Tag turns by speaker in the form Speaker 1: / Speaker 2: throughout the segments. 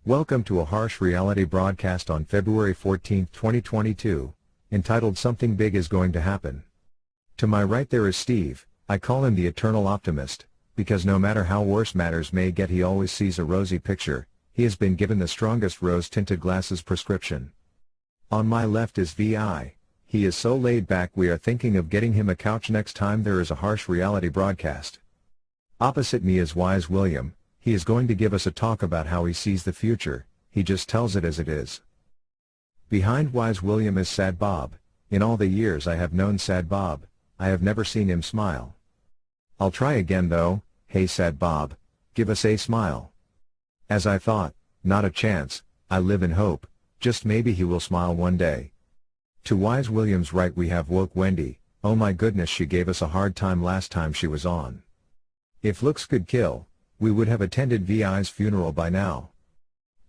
Speaker 1: Welcome to a harsh reality broadcast on February 14, 2022, entitled Something Big is Going to Happen. To my right there is Steve. I call him the eternal optimist, because no matter how worse matters may get he always sees a rosy picture. He has been given the strongest rose-tinted glasses prescription. On my left is VI. He is so laid back we are thinking of getting him a couch next time there is a harsh reality broadcast. Opposite me is Wise William. He is going to give us a talk about how he sees the future. He just tells it as it is. Behind Wise William is Sad Bob. In all the years I have known Sad Bob, I have never seen him smile. I'll try again though. Hey Sad Bob, give us a smile. As I thought, not a chance. I live in hope, just maybe he will smile one day. To Wise William's right we have Woke Wendy. Oh my goodness, she gave us a hard time last time she was on. If looks could kill, we would have attended VI's funeral by now.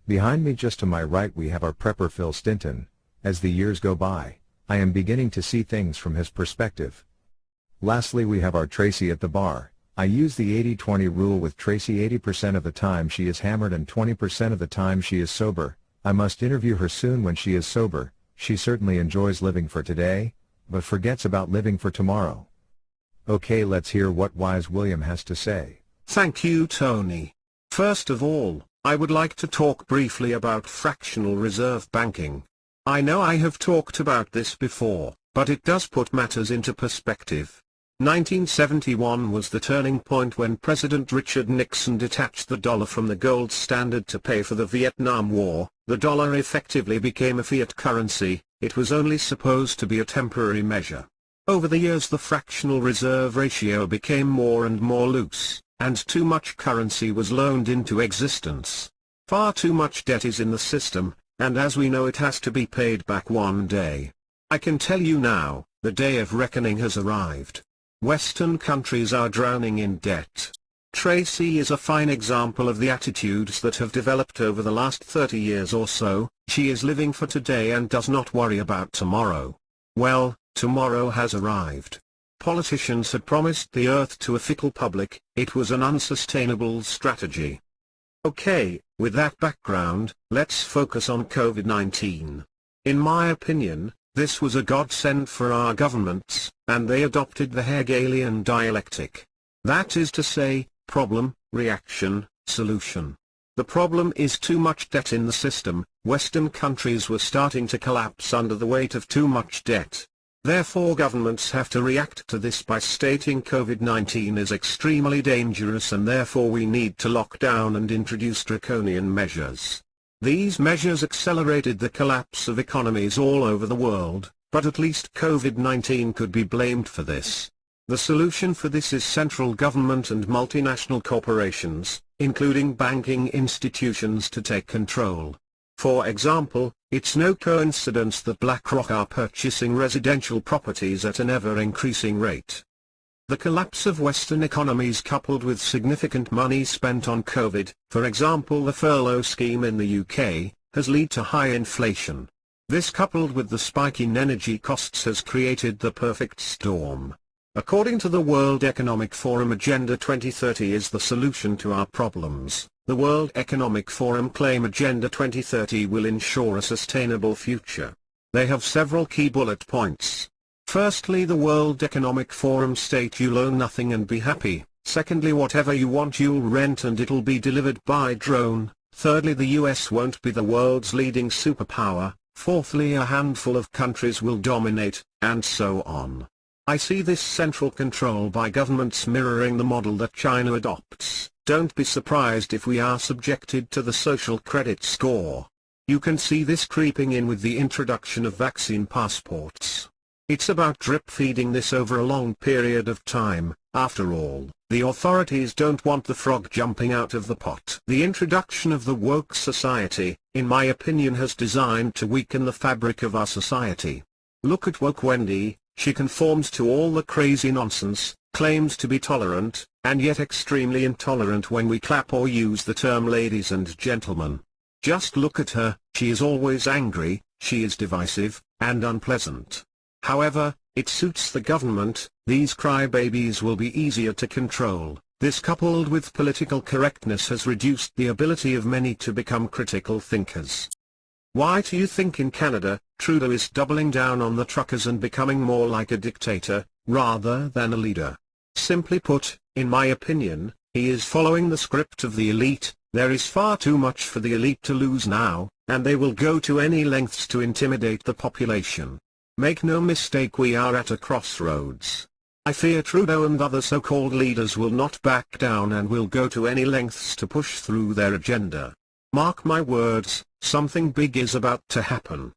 Speaker 1: Behind me just to my right we have our prepper Phil Stinton. As the years go by, I am beginning to see things from his perspective. Lastly we have our Tracy at the bar. I use the 80-20 rule with Tracy. 80% of the time she is hammered and 20% of the time she is sober. I must interview her soon when she is sober. She certainly enjoys living for today, but forgets about living for tomorrow. Okay, let's hear what Wise William has to say.
Speaker 2: Thank you, Tony. First of all, I would like to talk briefly about fractional reserve banking. I know I have talked about this before, but it does put matters into perspective. 1971 was the turning point when President Richard Nixon detached the dollar from the gold standard to pay for the Vietnam War. The dollar effectively became a fiat currency. It was only supposed to be a temporary measure. Over the years the fractional reserve ratio became more and more loose, and too much currency was loaned into existence. Far too much debt is in the system, and as we know it has to be paid back one day. I can tell you now, the day of reckoning has arrived. Western countries are drowning in debt. Tracy is a fine example of the attitudes that have developed over the last 30 years or so. She is living for today and does not worry about tomorrow. Well, tomorrow has arrived. Politicians had promised the earth to a fickle public. It was an unsustainable strategy. Okay, with that background, let's focus on COVID-19. In my opinion, this was a godsend for our governments, and they adopted the Hegelian dialectic. That is to say, problem, reaction, solution. The problem is too much debt in the system. Western countries were starting to collapse under the weight of too much debt. Therefore governments have to react to this by stating COVID-19 is extremely dangerous and therefore we need to lock down and introduce draconian measures. These measures accelerated the collapse of economies all over the world, but at least COVID-19 could be blamed for this. The solution for this is central government and multinational corporations, including banking institutions, to take control. For example, it's no coincidence that BlackRock are purchasing residential properties at an ever-increasing rate. The collapse of Western economies coupled with significant money spent on COVID, for example the furlough scheme in the UK, has led to high inflation. This coupled with the spike in energy costs has created the perfect storm. According to the World Economic Forum, Agenda 2030 is the solution to our problems. The World Economic Forum claim Agenda 2030 will ensure a sustainable future. They have several key bullet points. Firstly, the World Economic Forum state you'll own nothing and be happy. Secondly, whatever you want you'll rent and it'll be delivered by drone. Thirdly, the US won't be the world's leading superpower. Fourthly, a handful of countries will dominate, and so on. I see this central control by governments mirroring the model that China adopts. Don't be surprised if we are subjected to the social credit score. You can see this creeping in with the introduction of vaccine passports. It's about drip feeding this over a long period of time. After all, the authorities don't want the frog jumping out of the pot. The introduction of the woke society, in my opinion, has designed to weaken the fabric of our society. Look at Woke Wendy. She conforms to all the crazy nonsense, claims to be tolerant, and yet extremely intolerant when we clap or use the term ladies and gentlemen. Just look at her. She is always angry, she is divisive, and unpleasant. However, it suits the government. These crybabies will be easier to control. This coupled with political correctness has reduced the ability of many to become critical thinkers. Why do you think in Canada, Trudeau is doubling down on the truckers and becoming more like a dictator, rather than a leader? Simply put, in my opinion, he is following the script of the elite. There is far too much for the elite to lose now, and they will go to any lengths to intimidate the population. Make no mistake, we are at a crossroads. I fear Trudeau and other so-called leaders will not back down and will go to any lengths to push through their agenda. Mark my words, something big is about to happen.